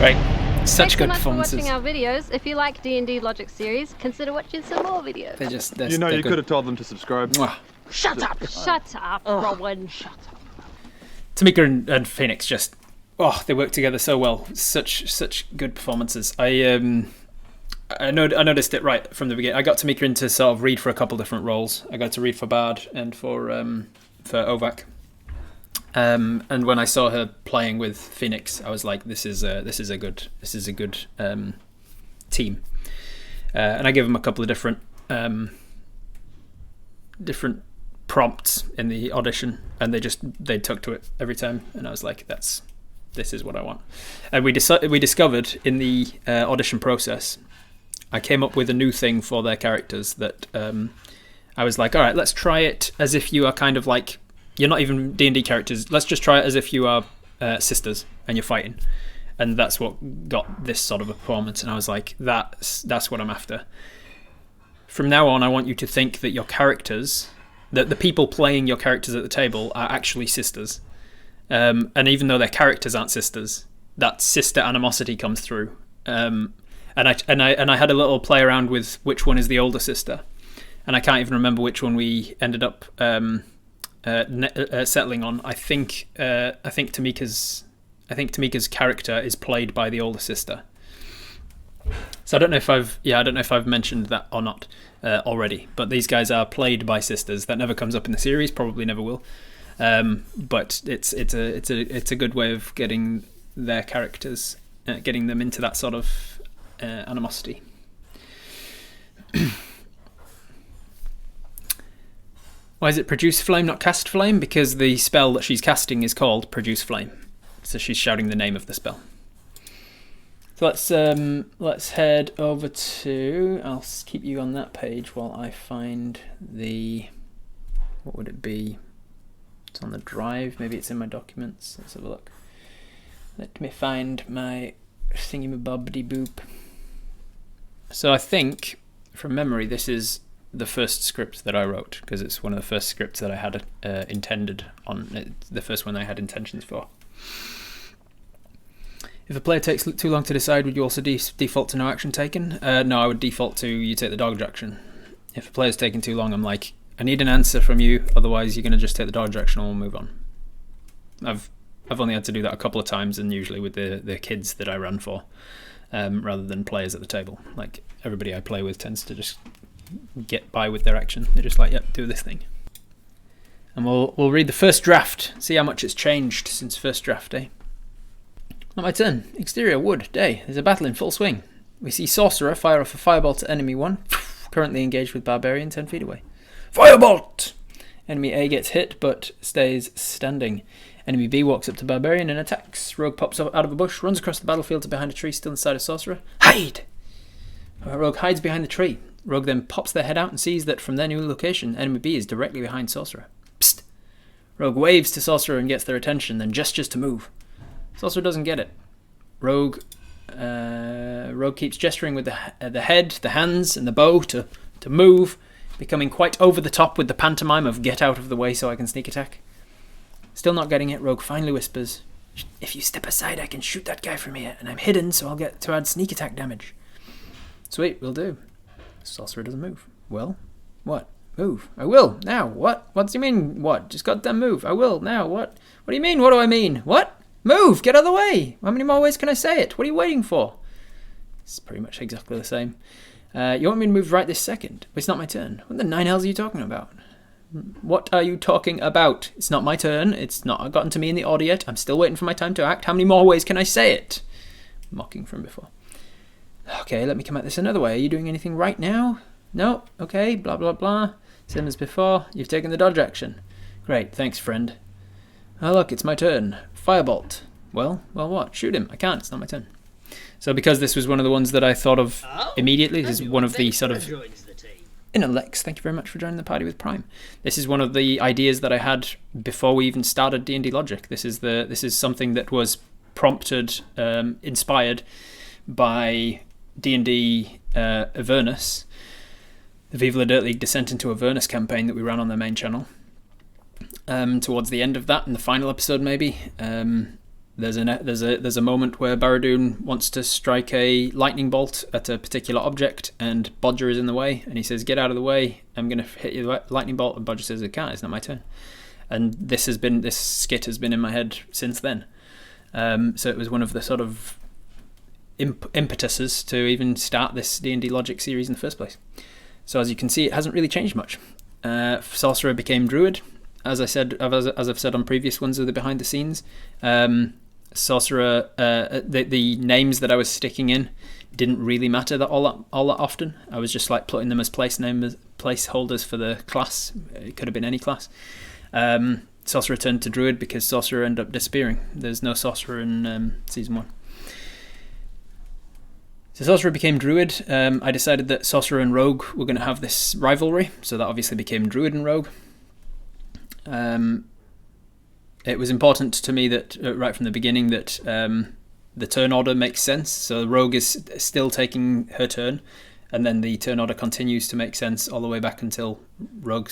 Great. Such Thanks good so much performances. for watching our videos. If you like D&D Logic series, consider watching some more videos. You could have told them to subscribe. Mwah. Shut up, Rowan. Tamika and Phoenix just, they work together so well. Such good performances. I noticed it right from the beginning. I got Tamika in to sort of read for a couple different roles. I got to read for Bard and for Ovak. And when I saw her playing with Phoenix, I was like, this is a good team. And I gave them a couple of different prompts in the audition, and they took to it every time. And I was like, this is what I want. And we discovered in the audition process, I came up with a new thing for their characters that I was like, all right, let's try it as if you are kind of like, you're not even D&D characters. Let's just try it as if you are sisters and you're fighting. And that's what got this sort of a performance. And I was like, that's what I'm after. From now on, I want you to think that your characters, that the people playing your characters at the table are actually sisters. And even though their characters aren't sisters, that sister animosity comes through. And I had a little play around with which one is the older sister. And I can't even remember which one we ended up settling on. I think Tamika's character is played by the older sister. So I don't know if I've mentioned that or not already. But these guys are played by sisters. That never comes up in the series. Probably never will. But it's a good way of getting their characters, getting them into that sort of animosity. Why is it produce flame, not cast flame? Because the spell that she's casting is called produce flame. So she's shouting the name of the spell. So let's head over to... I'll keep you on that page while I find the... What would it be? It's on the drive. Maybe it's in my documents. Let's have a look. Let me find my thingy-ma-bob-de-boop. So I think, from memory, this is the first script that I wrote, because it's one of the first scripts that I had intended on, the first one I had intentions for. If a player takes too long to decide, would you also default to no action taken? No, I would default to you take the dodge action. If a player's taking too long, I'm like, I need an answer from you, otherwise you're going to just take the dodge action and we'll move on. I've only had to do that a couple of times, and usually with the kids that I run for, rather than players at the table. Like, everybody I play with tends to just get by with their action. They're just like, yep, do this thing. And we'll read the first draft, see how much it's changed since first draft day. Not my turn. Exterior, wood, day. There's a battle in full swing. We see Sorcerer fire off a fireball to enemy 1, currently engaged with Barbarian 10 feet away. Firebolt! Enemy A gets hit, but stays standing. Enemy B walks up to Barbarian and attacks. Rogue pops up out of a bush, runs across the battlefield to behind a tree still inside of Sorcerer. Hide! Rogue hides behind the tree. Rogue then pops their head out and sees that from their new location, enemy B is directly behind Sorcerer. Psst! Rogue waves to Sorcerer and gets their attention, then gestures to move. Sorcerer doesn't get it. Rogue keeps gesturing with the head, the hands, and the bow to move, becoming quite over the top with the pantomime of get out of the way so I can sneak attack. Still not getting it, Rogue finally whispers, if you step aside I can shoot that guy from here, and I'm hidden so I'll get to add sneak attack damage. Sweet, will do. Sorcerer doesn't move. Well, what? Move. I will. Now, what? What do you mean, what? Just goddamn move. I will. Now, what? What do you mean, what do I mean? What? Move! Get out of the way! How many more ways can I say it? What are you waiting for? It's pretty much exactly the same. You want me to move right this second? But it's not my turn. What the nine hells are you talking about? What are you talking about? It's not my turn. It's not gotten to me in the order yet. I'm still waiting for my time to act. How many more ways can I say it? Mocking from before. Okay, let me come at this another way. Are you doing anything right now? No? Okay, blah, blah, blah. Same as before. You've taken the dodge action. Great, thanks, friend. Oh, look, it's my turn. Firebolt. Well, what? Shoot him. I can't. It's not my turn. So because this was one of the ones that I thought of immediately, this is one of the sort of... Lex, thank you very much for joining the party with Prime. This is one of the ideas that I had before we even started D&D Logic. This is something that was prompted, inspired by D&D Avernus, the Viva la Dirt League Descent into Avernus campaign that we ran on their main channel. Towards the end of that, in the final episode maybe, There's a moment where Barad-dûr wants to strike a lightning bolt at a particular object, and Bodger is in the way, and he says, "Get out of the way! I'm going to hit you with a lightning bolt." And Bodger says, "It can't. It's not my turn." And this skit has been in my head since then. So it was one of the sort of impetuses to even start this D&D Logic series in the first place. So as you can see, it hasn't really changed much. Sorcerer became Druid, as I've said on previous ones of the behind the scenes. Sorcerer, the names that I was sticking in didn't really matter all that often. I was just like putting them as placeholders for the class. It could have been any class. Sorcerer turned to Druid because Sorcerer ended up disappearing. There's no Sorcerer in Season 1. So Sorcerer became Druid. I decided that Sorcerer and Rogue were going to have this rivalry, so that obviously became Druid and Rogue. It was important to me that right from the beginning that the turn order makes sense. So Rogue is still taking her turn, and then the turn order continues to make sense all the way back until Rogue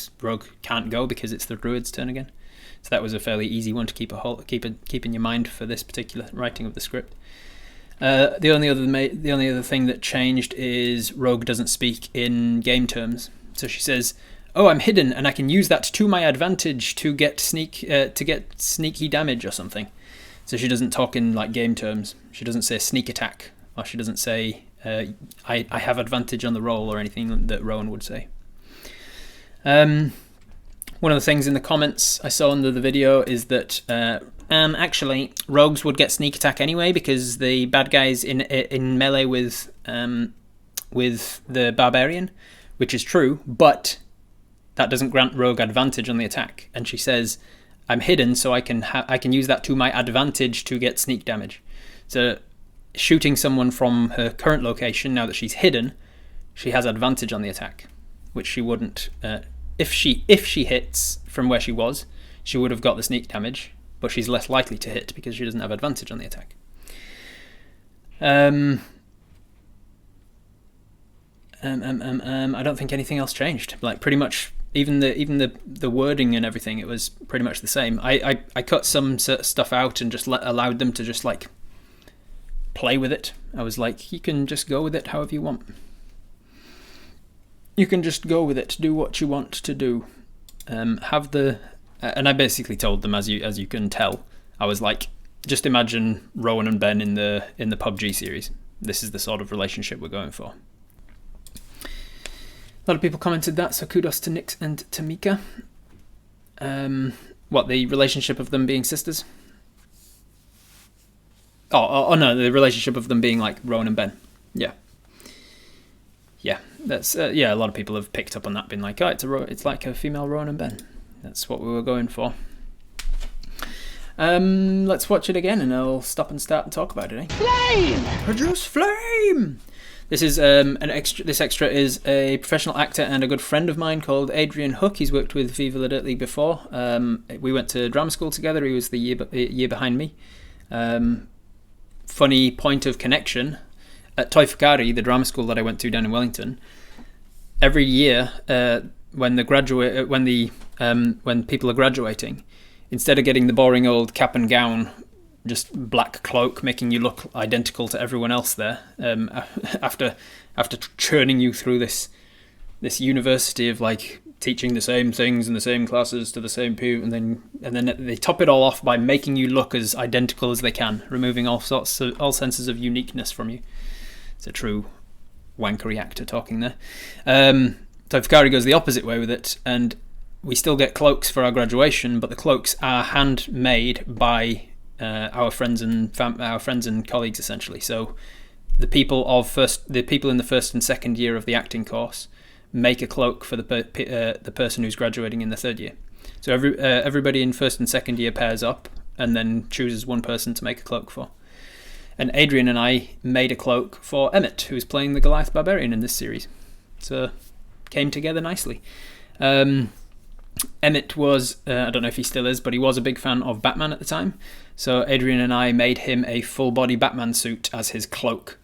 can't go because it's the Druid's turn again. So that was a fairly easy one to keep in your mind for this particular writing of the script. The only other thing that changed is Rogue doesn't speak in game terms. So she says, "Oh, I'm hidden, and I can use that to my advantage to get sneaky damage or something." So she doesn't talk in like game terms. She doesn't say sneak attack, or she doesn't say I have advantage on the roll or anything that Rowan would say. One of the things in the comments I saw under the video is that actually rogues would get sneak attack anyway because the bad guy's in melee with the barbarian, which is true, but that doesn't grant rogue advantage on the attack. And she says, "I'm hidden, so I can use that to my advantage to get sneak damage." So shooting someone from her current location, now that she's hidden, she has advantage on the attack, which she wouldn't if she hits from where she was. She would have got the sneak damage, but she's less likely to hit because she doesn't have advantage on the attack. I don't think anything else changed. Like pretty much, even the wording and everything, it was pretty much the same. I cut some stuff out and just allowed them to just like play with it. I was like, you can just go with it however you want. You can just go with it. Do what you want to do. And I basically told them, as you can tell, I was like, just imagine Rowan and Ben in the PUBG series. This is the sort of relationship we're going for. A lot of people commented that, so kudos to Nix and Tamika. What, the relationship of them being sisters? Oh no, the relationship of them being like Rowan and Ben. Yeah. That's a lot of people have picked up on that, been like, oh, it's like a female Rowan and Ben. That's what we were going for. Let's watch it again, and I'll stop and start and talk about it. Flame! Produce flame! This is an extra. This extra is a professional actor and a good friend of mine called Adrian Hook. He's worked with Viva La Dirt League before. We went to drama school together. He was the year behind me. Funny point of connection. At Toi Whakaari, the drama school that I went to down in Wellington, every year when people are graduating, instead of getting the boring old cap and gown, just black cloak making you look identical to everyone else there, after churning you through this university of like teaching the same things in the same classes to the same people, and then they top it all off by making you look as identical as they can, removing all senses of uniqueness from you. It's a true wankery actor talking there. Toi Whakaari goes the opposite way with it, and we still get cloaks for our graduation, but the cloaks are handmade by our friends and colleagues, essentially. So the people in the first and second year of the acting course make a cloak for the person who's graduating in the third year. So everybody in first and second year pairs up and then chooses one person to make a cloak for. And Adrian and I made a cloak for Emmett, who's playing the Goliath Barbarian in this series. So came together nicely. Emmett was, I don't know if he still is, but he was a big fan of Batman at the time. So Adrian and I made him a full-body Batman suit as his cloak.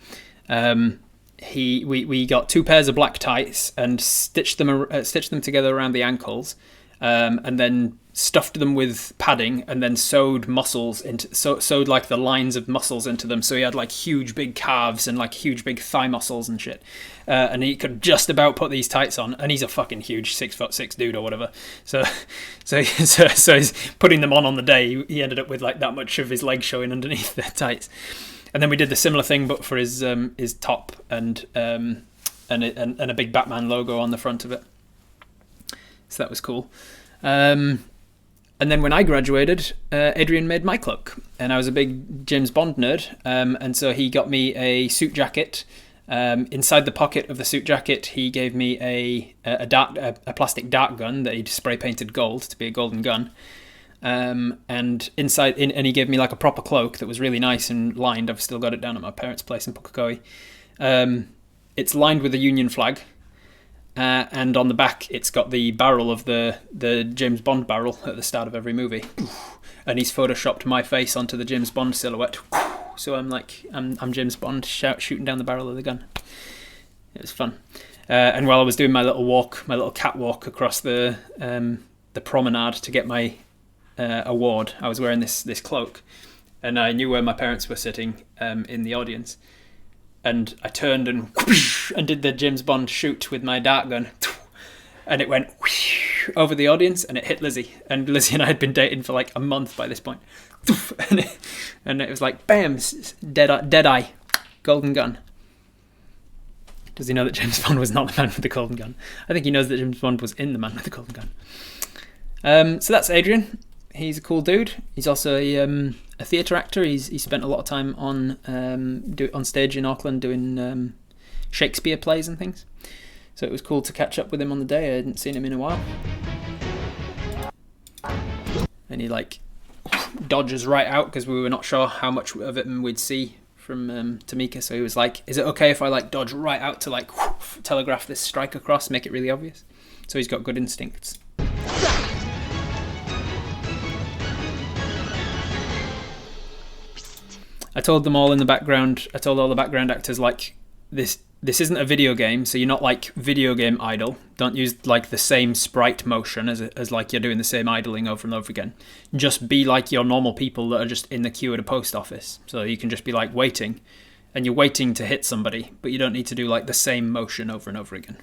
We got 2 pairs of black tights and stitched them together around the ankles, and then stuffed them with padding, and then sewed muscles sewed like the lines of muscles into them. So he had like huge big calves and like huge big thigh muscles and shit. And he could just about put these tights on, and he's a fucking huge 6'6" dude or whatever. So he's putting them on the day. He ended up with like that much of his leg showing underneath the tights. And then we did the similar thing, but for his top and a big Batman logo on the front of it. So that was cool. And then when I graduated, Adrian made my cloak, and I was a big James Bond nerd, and so he got me a suit jacket. Inside the pocket of the suit jacket, he gave me a plastic dart gun that he'd spray painted gold to be a golden gun. And he gave me like a proper cloak that was really nice and lined. I've still got it down at my parents' place in Pukekohe. It's lined with a Union flag. And on the back, it's got the barrel of the James Bond barrel at the start of every movie, and he's photoshopped my face onto the James Bond silhouette. So I'm James Bond shooting down the barrel of the gun. It was fun. And while I was doing my little catwalk across the promenade to get my award, I was wearing this cloak, and I knew where my parents were sitting in the audience. And I turned and did the James Bond shoot with my dart gun. And it went over the audience and it hit Lizzie. And Lizzie and I had been dating for like a month by this point. And it was like, bam, dead eye, golden gun. Does he know that James Bond was not the man with the golden gun? I think he knows that James Bond was in The Man with the Golden Gun. So that's Adrian. He's a cool dude. He's also a theatre actor. He spent a lot of time on stage in Auckland doing Shakespeare plays and things. So it was cool to catch up with him on the day. I hadn't seen him in a while. And he like dodges right out because we were not sure how much of it we'd see from Tamika. So he was like, "Is it okay if I like dodge right out to like telegraph this strike across, make it really obvious?" So he's got good instincts. I told them all in the background, I told all the background actors, like, this isn't a video game, so you're not like video game idle. Don't use like the same sprite motion as like you're doing the same idling over and over again. Just be like your normal people that are just in the queue at a post office. So you can just be like waiting, and you're waiting to hit somebody, but you don't need to do like the same motion over and over again.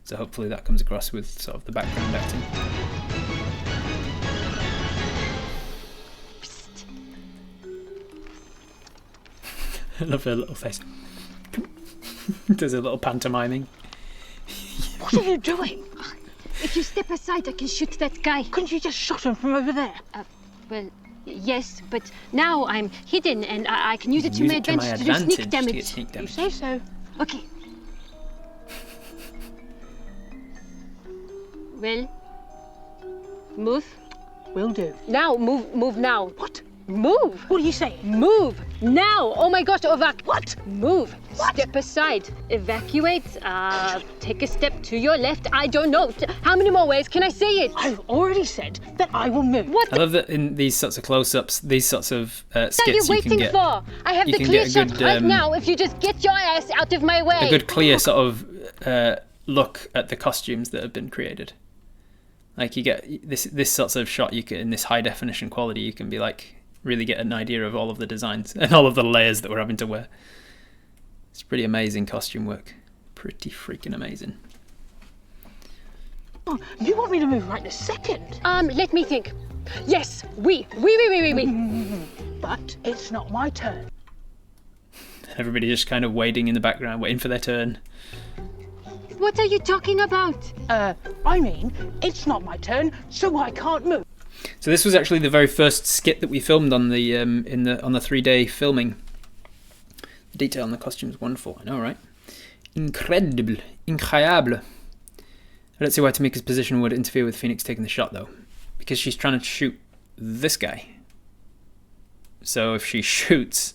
So hopefully that comes across with sort of the background acting. I love her little face. Does a little pantomiming. What are you doing? If you step aside, I can shoot that guy. Couldn't you just shot him from over there? Well, yes, but now I'm hidden and I can use it to my advantage to do sneak damage. You say so. Okay. Well, move. Will do. Now, move now. What? Move! What are you saying? Move! Now! Oh my gosh, What? Move! What? Step aside. Evacuate. Take a step to your left. I don't know. How many more ways can I say it? I've already said that I will move. What I love that in these sorts of close-ups, these sorts of skits, are you waiting for? I have you the can clear get a shot good, right now if you just get your ass out of my way. a good clear sort of look at the costumes that have been created. Like you get this sorts of shot, you can, in this high definition quality, you can be like, really get an idea of all of the designs and all of the layers that we're having to wear. It's pretty amazing costume work. Pretty freaking amazing. Oh, you want me to move right this second? Let me think. Yes, we. But it's not my turn. Everybody just kind of waiting in the background, waiting for their turn. What are you talking about? I mean, it's not my turn, so I can't move. So this was actually the very first skit that we filmed on the on the 3-day filming. The detail on the costume is wonderful. I know, right? Incredible. I don't see why Tamika's position would interfere with Phoenix taking the shot, though. Because she's trying to shoot this guy. So if she shoots,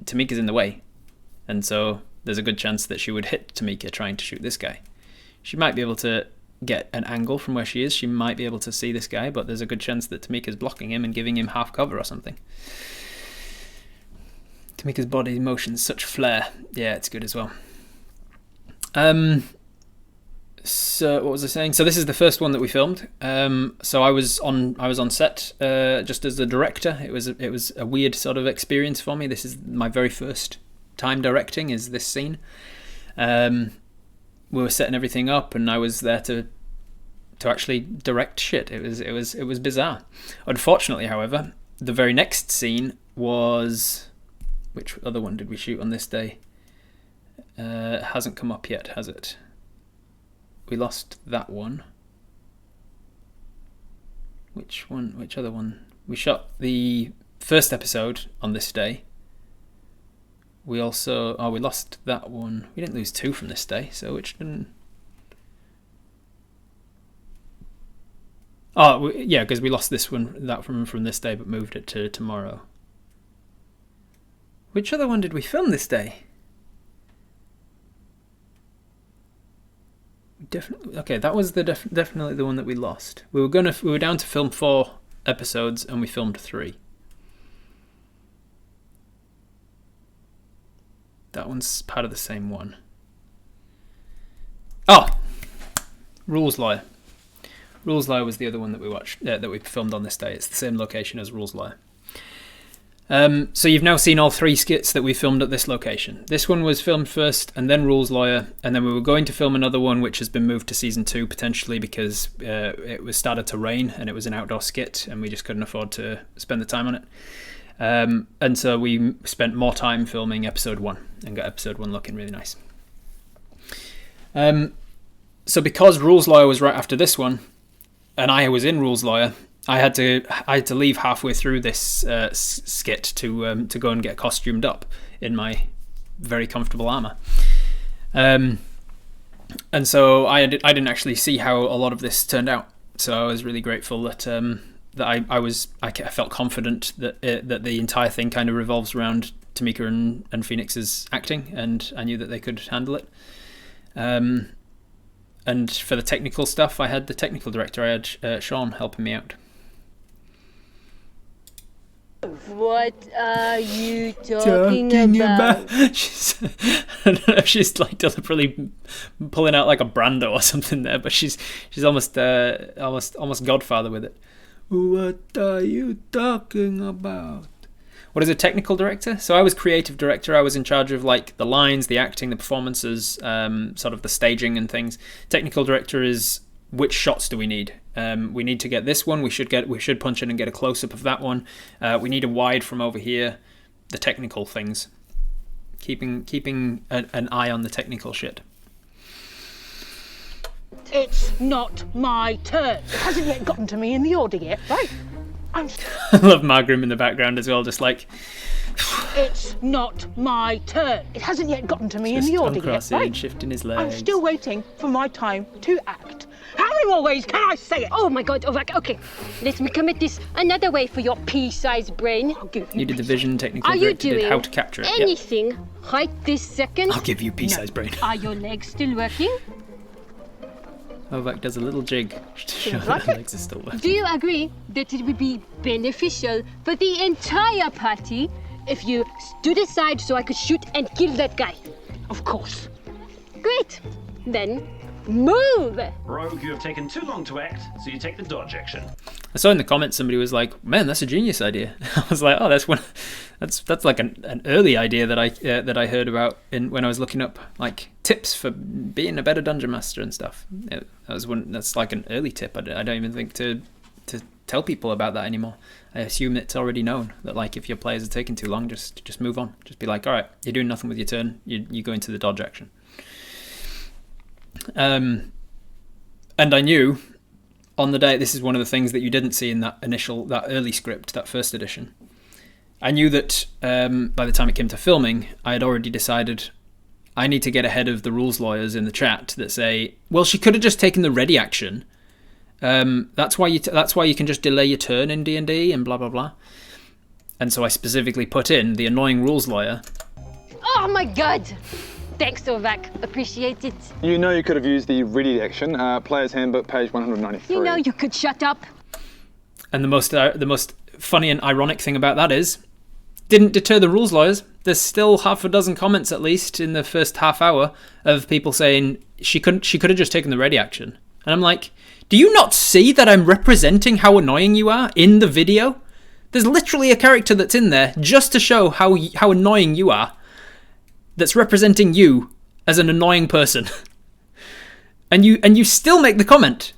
Tamika's in the way. And so there's a good chance that she would hit Tamika trying to shoot this guy. She might be able to get an angle from where she is. She might be able to see this guy, but there's a good chance that Tamika's blocking him and giving him half cover or something. Tamika's body motion, such flair. Yeah, it's good as well. So what was I saying? So this is the first one that we filmed. So I was on set just as the director. It was a weird sort of experience for me. This is my very first time directing. Is this scene? We were setting everything up, and I was there to actually direct shit. It was bizarre. Unfortunately, however, the very next scene was, which other one did we shoot on this day? It hasn't come up yet, has it? We lost that one. Which one? Which other one? We shot the first episode on this day. We also... Oh, we lost that one. We didn't lose 2 from this day, so which didn't... Oh, yeah, because we lost this one, that from this day, but moved it to tomorrow. Which other one did we film this day? Definitely. Okay, that was definitely the one that we lost. We were down to film 4 episodes, and we filmed 3. That one's part of the same one. Oh, Rules Lawyer. Rules Lawyer was the other one that we watched, that we filmed on this day. It's the same location as Rules Lawyer. So you've now seen all 3 skits that we filmed at this location. This one was filmed first, and then Rules Lawyer, and then we were going to film another one which has been moved to season 2 potentially because it was started to rain and it was an outdoor skit and we just couldn't afford to spend the time on it. And so we spent more time filming episode 1 and got episode 1 looking really nice. So because Rules Lawyer was right after this one, and I was in Rules Lawyer, I had to leave halfway through this skit to go and get costumed up in my very comfortable armor, and so I didn't actually see how a lot of this turned out. So I was really grateful that I felt confident that the entire thing kind of revolves around Tamika and Phoenix's acting, and I knew that they could handle it. And for the technical stuff, I had the technical director. I had Sean helping me out. What are you talking about? She's like deliberately pulling out like a Brando or something there, but she's almost Godfather with it. What are you talking about? What is a technical director? So I was creative director. I was in charge of like the lines, the acting, the performances, sort of the staging and things. Technical director is which shots do we need? We need to get this one. We should punch in and get a close up of that one. We need a wide from over here. The technical things. Keeping an eye on the technical shit. It's not my turn. It hasn't yet gotten to me in the order yet, right? I love Margrim in the background as well, just like... It's not my turn. It hasn't yet gotten to me in the order yet, right? Shifting his legs. I'm still waiting for my time to act. How many more ways can I say it? Oh my god, Ovak, okay. Let me commit this another way for your pea-sized brain. I'll give You did the vision, technical Are you director, doing did how to capture it. anything right this second? I'll give you pea-sized brain. Are your legs still working? Ovak does a little jig to show that her legs are still working. Do you agree that it would be beneficial for the entire party if you stood aside so I could shoot and kill that guy? Of course. Great. Then move! Rogue, you have taken too long to act, so you take the dodge action. I saw in the comments somebody was like, "Man, that's a genius idea." I was like, "Oh, that's like an early idea that I heard about when I was looking up like tips for being a better dungeon master and stuff." That's like an early tip. I don't even think to tell people about that anymore. I assume it's already known that like if your players are taking too long, just move on. Just be like, all right, you're doing nothing with your turn. You go into the dodge action. And I knew on the day, this is one of the things that you didn't see in that early script, that first edition. I knew that by the time it came to filming, I had already decided I need to get ahead of the rules lawyers in the chat that say, well, she could have just taken the ready action. That's why you can just delay your turn in D&D and blah blah blah. And so I specifically put in the annoying rules lawyer. Oh my god! Thanks, Ovak. Appreciate it. You know you could have used the ready action, Player's Handbook, page 193. You know you could shut up. And the most funny and ironic thing about that is, didn't deter the rules lawyers. there's still half a dozen comments at least in the first half hour of people saying she could have just taken the ready action. And I'm like, do you not see that I'm representing how annoying you are in the video? There's literally a character that's in there just to show how annoying you are, that's representing you as an annoying person. And you still make the comment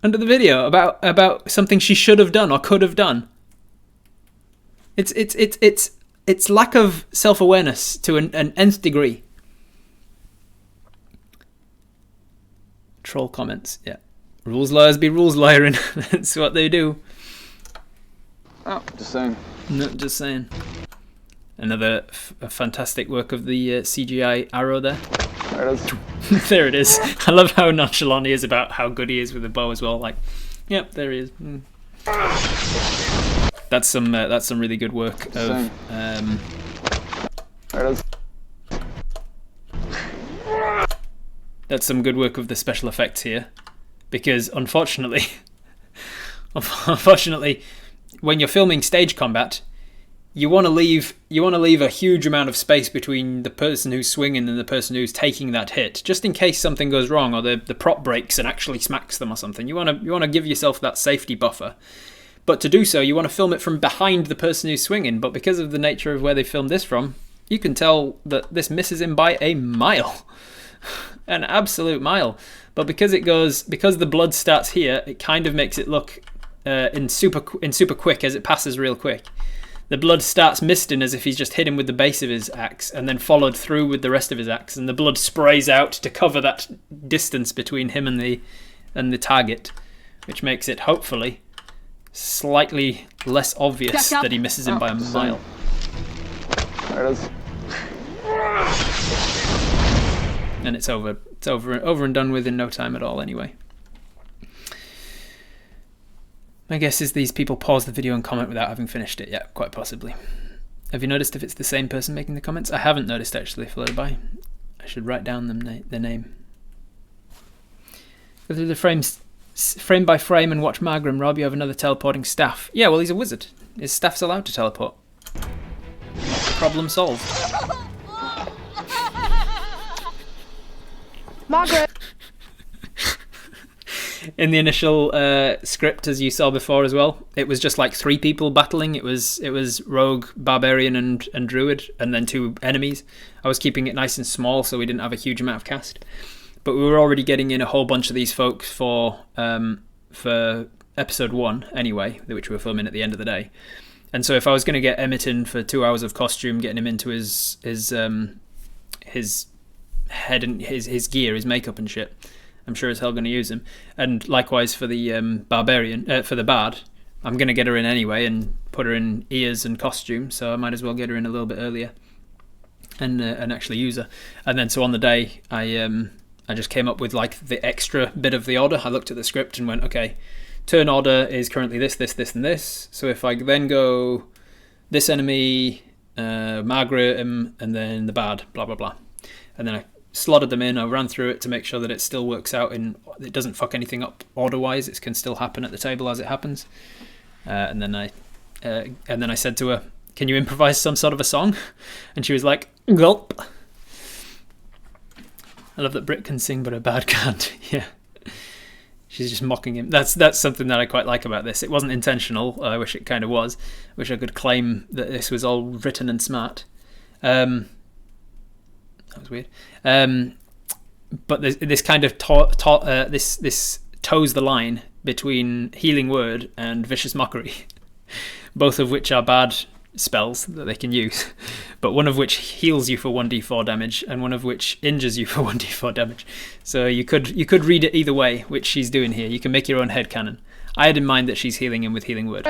under the video about something she should have done or could have done. It's lack of self-awareness to an nth degree. Troll comments, yeah. Rules lawyers be rules lawyering. That's what they do. Oh, just saying. No, just saying. Another fantastic work of the CGI arrow there. There it is. There it is. I love how nonchalant he is about how good he is with the bow as well. Like, yep, there he is. That's some really good work of. There it is. That's some good work of the special effects here, because unfortunately, when you're filming stage combat, you want to leave a huge amount of space between the person who's swinging and the person who's taking that hit, just in case something goes wrong or the prop breaks and actually smacks them or something. You want to give yourself that safety buffer. But to do so, you want to film it from behind the person who's swinging. But because of the nature of where they filmed this from, you can tell that this misses him by a mile. An absolute mile. But because the blood starts here, it kind of makes it look in super quick as it passes real quick. The blood starts misting as if he's just hit him with the base of his axe and then followed through with the rest of his axe, and the blood sprays out to cover that distance between him and the target, which makes it hopefully slightly less obvious that he misses him by a mile. There it is. And it's over and done with in no time at all anyway. My guess is these people pause the video and comment without having finished it. Yeah, quite possibly. Have you noticed if it's the same person making the comments? I haven't noticed actually, followed by. I should write down their name. Go through the frames frame by frame and watch Margrim. Rob, you have another teleporting staff. Yeah, well, he's a wizard. His staff's allowed to teleport. Problem solved. Margaret! In the initial script, as you saw before as well, it was just like 3 people battling. It was rogue, barbarian, and druid, and then 2 enemies. I was keeping it nice and small, so we didn't have a huge amount of cast. But we were already getting in a whole bunch of these folks for episode 1 anyway, which we were filming at the end of the day. And so if I was going to get Emmett in for 2 hours of costume, getting him into his head and his gear, his makeup and shit, I'm sure as hell going to use him. And likewise for the barbarian, for the bard, I'm going to get her in anyway and put her in ears and costume, so I might as well get her in a little bit earlier and actually use her. And then so on the day, I just came up with like the extra bit of the order. I looked at the script and went, okay, turn order is currently this, and this. So if I then go this enemy, Margaret, and then the bard, blah, blah, blah. And then I slotted them in. I ran through it to make sure that it still works out and it doesn't fuck anything up order-wise. It can still happen at the table as it happens. And then I said to her, can you improvise some sort of a song? And she was like, gulp. I love that Brit can sing, but a bard can't. Yeah. She's just mocking him. That's something that I quite like about this. It wasn't intentional. I wish it kind of was. I wish I could claim that this was all written and smart. That was weird. But this kind of this toes the line between Healing Word and Vicious Mockery, both of which are bad spells that they can use, but one of which heals you for 1d4 damage and one of which injures you for 1d4 damage. So you could read it either way, which she's doing here. You can make your own headcanon. I had in mind that she's healing him with Healing Word.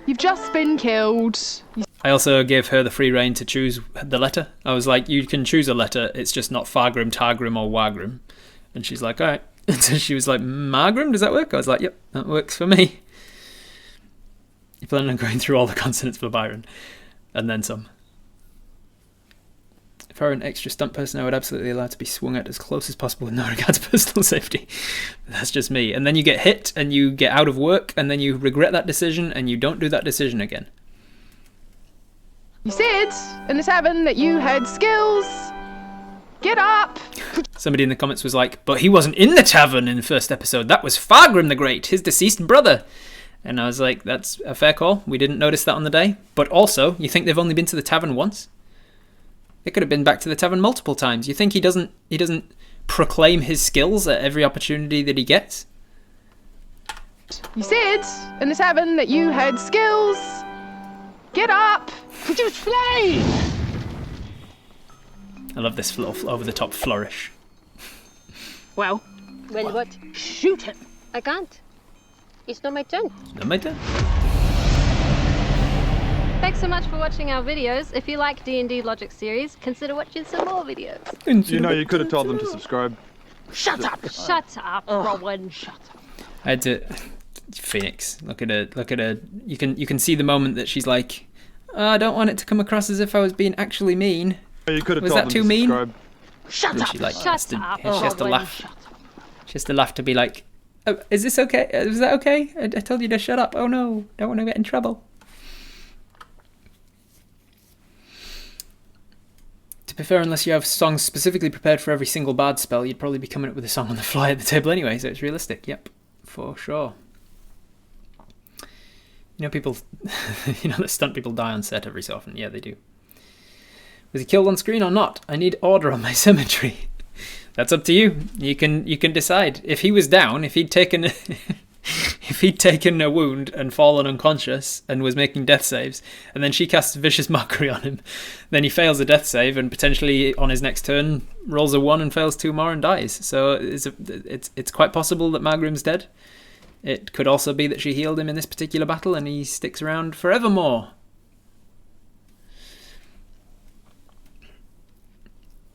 You've just been killed. I also gave her the free rein to choose the letter. I was like, you can choose a letter, it's just not Fargrim, Targrim or Wargrim. And she's like, alright. And so she was like, Margrim, does that work? I was like, yep, that works for me. You plan on going through all the consonants for Byron, and then some. If I were an extra stunt person, I would absolutely allow to be swung at as close as possible with no regard to personal safety. That's just me. And then you get hit, and you get out of work, and then you regret that decision, and you don't do that decision again. You said in the tavern that you had skills. Get up! Somebody in the comments was like, but he wasn't in the tavern in the first episode. That was Fargrim the Great, his deceased brother. And I was like, that's a fair call. We didn't notice that on the day. But also, you think they've only been to the tavern once? They could have been back to the tavern multiple times. You think he doesn't proclaim his skills at every opportunity that he gets? You said in the tavern that you had skills. Get up! Could you explain? I love this little over-the-top flourish. Well, Well, what? shoot him. I can't. It's not my turn. Not my turn. Thanks so much for watching our videos. If you like D&D Logic series, consider watching some more videos. You know, you could have told them to subscribe. Shut up. Shut up, Rowan. Shut up. I had to... Phoenix, look at her. You can see the moment that she's like, oh, I don't want it to come across as if I was being actually mean. You could have Was told that them too to mean? subscribe. Shut And up. she like Shut has to, up, she has to Rowan. laugh. She has to laugh to be like, oh, is this okay? Is that okay? I told you to shut up. Oh no, don't want to get in trouble. To be fair, unless you have songs specifically prepared for every single bard spell, you'd probably be coming up with a song on the fly at the table anyway, so it's realistic. Yep, for sure. You know, people, the stunt people die on set every so often. Yeah, they do. Was he killed on screen or not? I need order on my cemetery. That's up to you. You can decide. If he was down, if he'd taken a wound and fallen unconscious and was making death saves, and then she casts vicious mockery on him, then he fails a death save and potentially on his next turn rolls a 1 and fails 2 more and dies. So it's quite possible that Margrim's dead. It could also be that she healed him in this particular battle and he sticks around forevermore.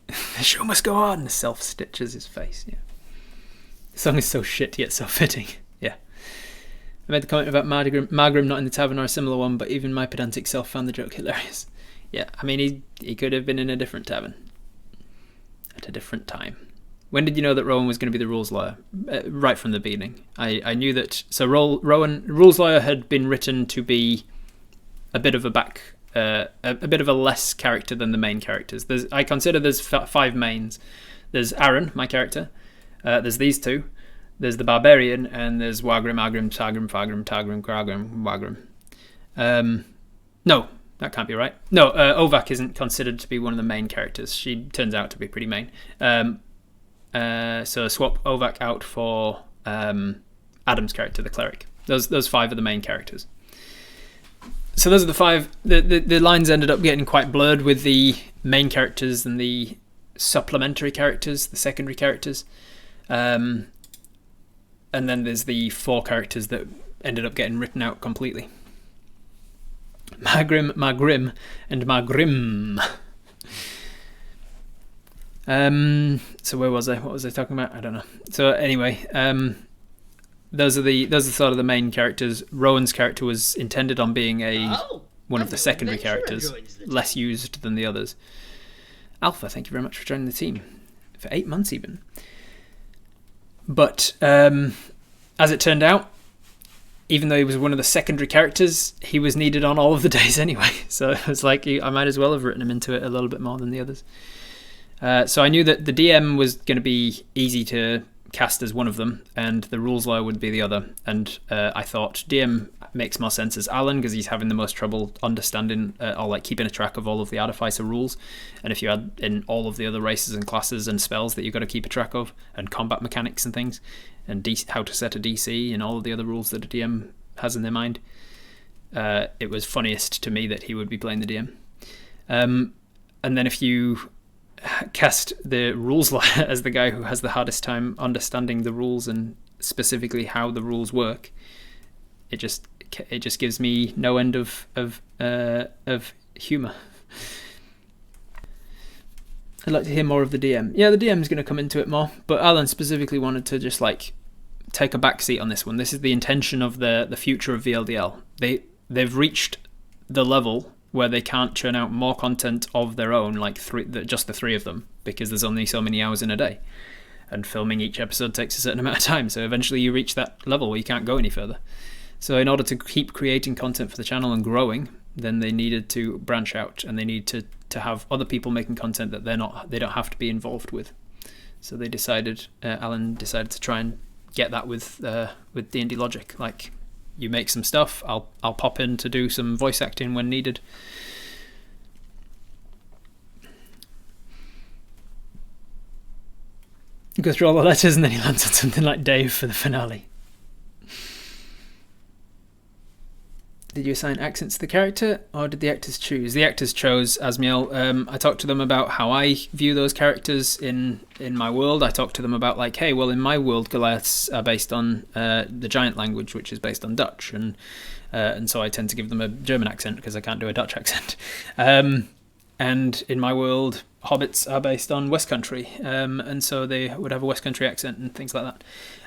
The show must go on. Self-stitches his face. Yeah. The song is so shit yet so fitting. Yeah. I made the comment about Margrim not in the tavern or a similar one, but even my pedantic self found the joke hilarious. Yeah, I mean, he could have been in a different tavern at a different time. When did you know that Rowan was going to be the rules lawyer? Right from the beginning. I knew that. So Rowan, rules lawyer, had been written to be a bit of a bit of a less character than the main characters. I consider there's 5 mains. There's Aaron, my character. There's these 2. There's the barbarian, and there's Wagrim, Agrim, Sagrim, Fagrim, Tagrim, Gragrim, Wagrim. No, that can't be right. No, Ovak isn't considered to be one of the main characters. She turns out to be pretty main. So swap Ovak out for Adam's character, the cleric. Those 5 are the main characters. So those are the 5. The lines ended up getting quite blurred with the main characters and the supplementary characters, the secondary characters. And then there's the 4 characters that ended up getting written out completely. Magrim, and Magrim. So where was I? What was I talking about? I don't know. So anyway, those are sort of the main characters. Rowan's character was intended on being one of the secondary characters, less used than the others. Alpha, thank you very much for joining the team for 8 months even. But as it turned out, even though he was one of the secondary characters, he was needed on all of the days anyway. So it was like I might as well have written him into it a little bit more than the others. So I knew that the DM was going to be easy to cast as one of them, and the rules lawyer would be the other. And I thought DM makes more sense as Alan, because he's having the most trouble understanding or like keeping a track of all of the Artificer rules. And if you add in all of the other races and classes and spells that you've got to keep a track of, and combat mechanics and things, and how to set a DC and all of the other rules that a DM has in their mind, it was funniest to me that he would be playing the DM. And then if you cast the rules lawyer as the guy who has the hardest time understanding the rules and specifically how the rules work, it just gives me no end of humor. I'd like to hear more of the DM. Yeah, the DM is going to come into it more, but Alan specifically wanted to just like take a back seat on this one. This is the intention of the future of VLDL. They've reached the level where they can't churn out more content of their own, like just the 3 of them, because there's only so many hours in a day, and filming each episode takes a certain amount of time. So eventually you reach that level where you can't go any further. So in order to keep creating content for the channel and growing, then they needed to branch out, and they need to have other people making content that they don't have to be involved with. So they decided, Alan decided to try and get that with D&D Logic. Like, you make some stuff, I'll pop in to do some voice acting when needed. Go through all the letters, and then he lands on something like Dave for the finale. Did you assign accents to the character, or did the actors choose? The actors chose, Asmiel. I talked to them about how I view those characters in my world. I talked to them about, like, hey, well, in my world, Goliaths are based on the Giant language, which is based on Dutch, and so I tend to give them a German accent because I can't do a Dutch accent. And in my world, hobbits are based on West Country, and so they would have a West Country accent and things like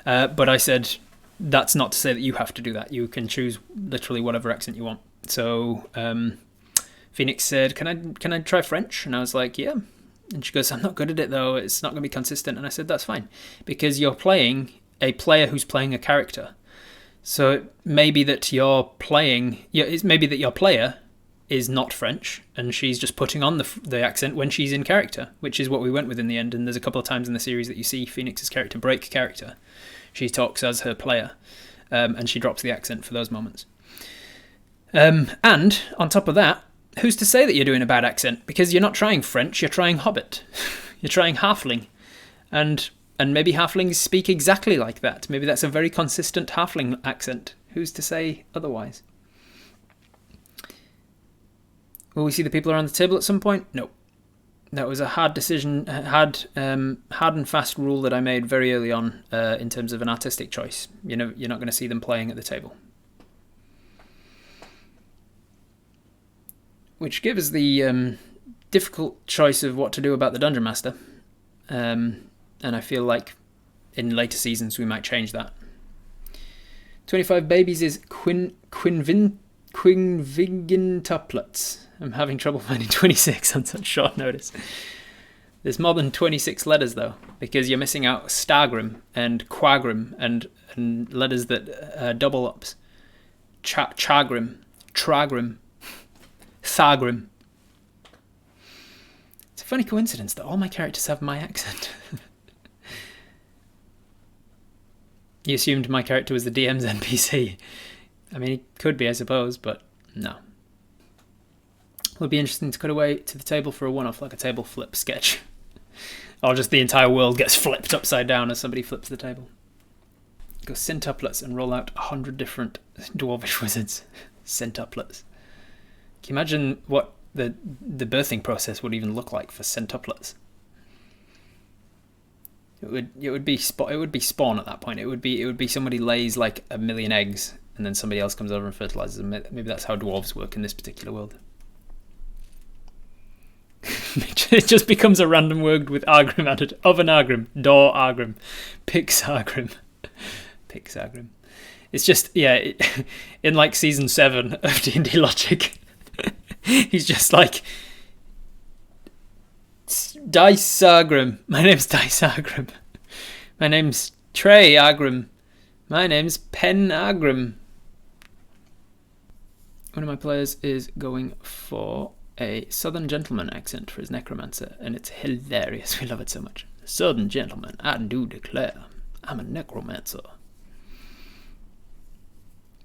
that. But I said, that's not to say that you have to do that. You can choose literally whatever accent you want. So Phoenix said, can I try French? And I was like, yeah. And she goes, I'm not good at it though, it's not going to be consistent. And I said, that's fine, because you're playing a player who's playing a character. So it may be that your player is not French, and she's just putting on the accent when she's in character, which is what we went with in the end. And there's a couple of times in the series that you see Phoenix's character break character. She talks as her player, and she drops the accent for those moments. And on top of that, who's to say that you're doing a bad accent? Because you're not trying French, you're trying Hobbit. You're trying Halfling. And maybe Halflings speak exactly like that. Maybe that's a very consistent Halfling accent. Who's to say otherwise? Will we see the people around the table at some point? No. That was a hard decision, hard and fast rule that I made very early on in terms of an artistic choice. You're not going to see them playing at the table. Which gives the difficult choice of what to do about the Dungeon Master. And I feel like in later seasons we might change that. 25 babies is quinvigintuplets. I'm having trouble finding 26 on such short notice. There's more than 26 letters though, because you're missing out Stargrim and Quagrim and letters that double ups. Chagrim, Tragrim, Thagrim. It's a funny coincidence that all my characters have my accent. You assumed my character was the DM's NPC. I mean, he could be, I suppose, but no. It would be interesting to cut away to the table for a one-off, like a table flip sketch. Or just the entire world gets flipped upside down as somebody flips the table. Go centuplets and roll out 100 different dwarvish wizards. Centuplets. Can you imagine what the birthing process would even look like for centuplets? It would be spawn at that point. It would be somebody lays like 1 million eggs, and then somebody else comes over and fertilizes them. Maybe that's how dwarves work in this particular world. It just becomes a random word with Argrim added. Oven Argrim, door Argrim, Pix Argrim, Pix Argrim. It's just, yeah, in like season 7 of D&D Logic, he's just like, Dice Argrim. My name's Dice Argrim. My name's Trey Argrim. My name's Pen Argrim. One of my players is going for a Southern gentleman accent for his necromancer, and it's hilarious. We love it so much. Southern gentleman, I do declare, I'm a necromancer.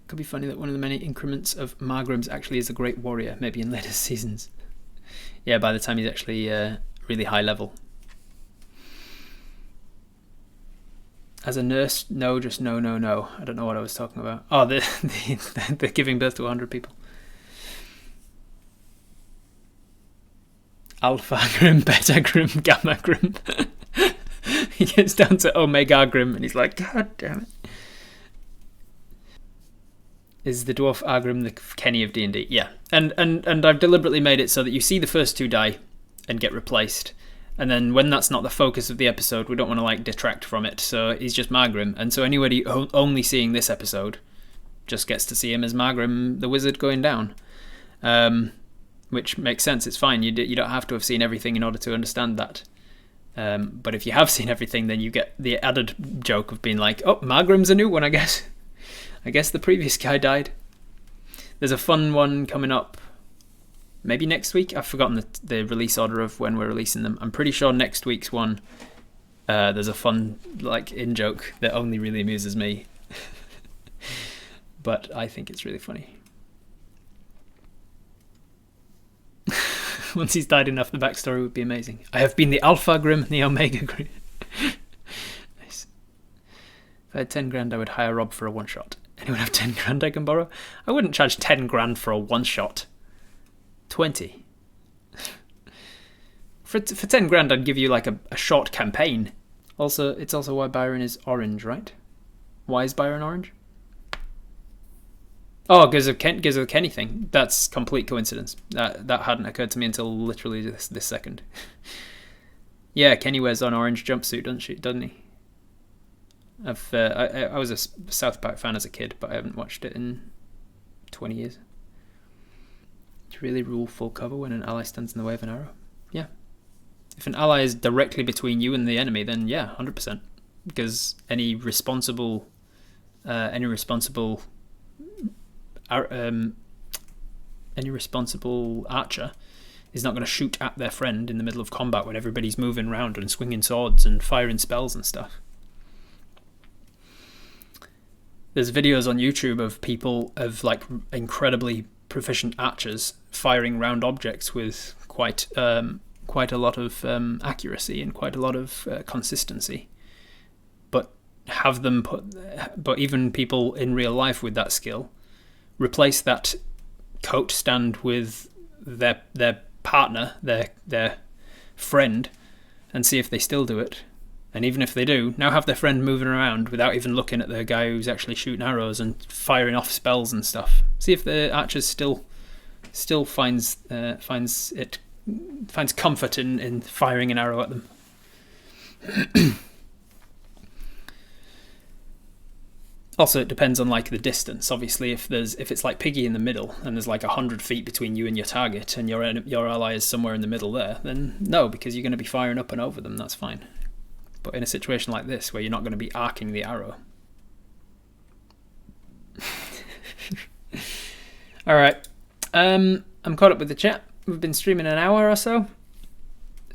Could be funny that one of the many increments of Margrims actually is a great warrior, maybe in later seasons. Yeah, by the time he's actually really high level. As a nurse, no, just no. I don't know what I was talking about. Oh, they're giving birth to 100 people. Alpha Grim, Beta Grim, Gamma Grim. He gets down to Omega Grim and he's like, God damn it. Is the dwarf Argrim the Kenny of D&D? Yeah. And I've deliberately made it so that you see the first two die and get replaced. And then when that's not the focus of the episode, we don't want to like detract from it. So he's just Margrim. And so anybody only seeing this episode just gets to see him as Margrim, the wizard, going down. Which makes sense. It's fine. You don't have to have seen everything in order to understand that. But if you have seen everything, then you get the added joke of being like, oh, Margrim's a new one, I guess. I guess the previous guy died. There's a fun one coming up maybe next week. I've forgotten the release order of when we're releasing them. I'm pretty sure next week's one, there's a fun like in-joke that only really amuses me. But I think it's really funny. Once he's died enough, the backstory would be amazing. I have been the Alpha Grim and the Omega Grim. Nice. If I had 10 grand, I would hire Rob for a one-shot. Anyone have 10 grand I can borrow? I wouldn't charge 10 grand for a one-shot. 20. For 10 grand, I'd give you like a short campaign. Also, it's also why Byron is orange, right? Why is Byron orange? Oh, because of the Kenny thing. That's complete coincidence. That hadn't occurred to me until literally this second. Yeah, Kenny wears an orange jumpsuit, doesn't he? I was a South Park fan as a kid, but I haven't watched it in 20 years. Do you really rule full cover when an ally stands in the way of an arrow? Yeah. If an ally is directly between you and the enemy, then yeah, 100%. Because any responsible archer is not going to shoot at their friend in the middle of combat when everybody's moving around and swinging swords and firing spells and stuff. There's videos on YouTube of people of like incredibly proficient archers firing round objects with quite a lot of accuracy and quite a lot of consistency. But even people in real life with that skill replace that coat stand with their partner, their friend, and see if they still do it. And even if they do, now have their friend moving around without even looking at the guy who's actually shooting arrows and firing off spells and stuff. See if the archer still finds comfort in firing an arrow at them. Also, it depends on like the distance. Obviously, if it's like Piggy in the middle and there's like 100 feet between you and your target, and your ally is somewhere in the middle there, then no, because you're going to be firing up and over them. That's fine. But in a situation like this, where you're not going to be arcing the arrow. All right, I'm caught up with the chat. We've been streaming an hour or so.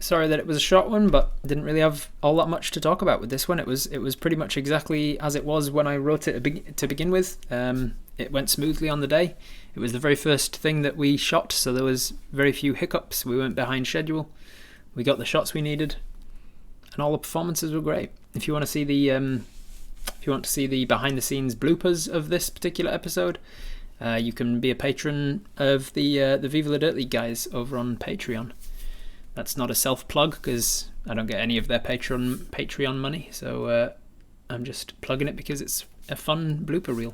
Sorry that it was a short one, but didn't really have all that much to talk about with this one. It was pretty much exactly as it was when I wrote it to begin with. It went smoothly on the day. It was the very first thing that we shot, so there was very few hiccups. We went behind schedule. We got the shots we needed, and all the performances were great. If you want to see the behind the scenes bloopers of this particular episode, you can be a patron of the Viva La Dirt League guys over on Patreon. That's not a self-plug because I don't get any of their Patreon money, so I'm just plugging it because it's a fun blooper reel.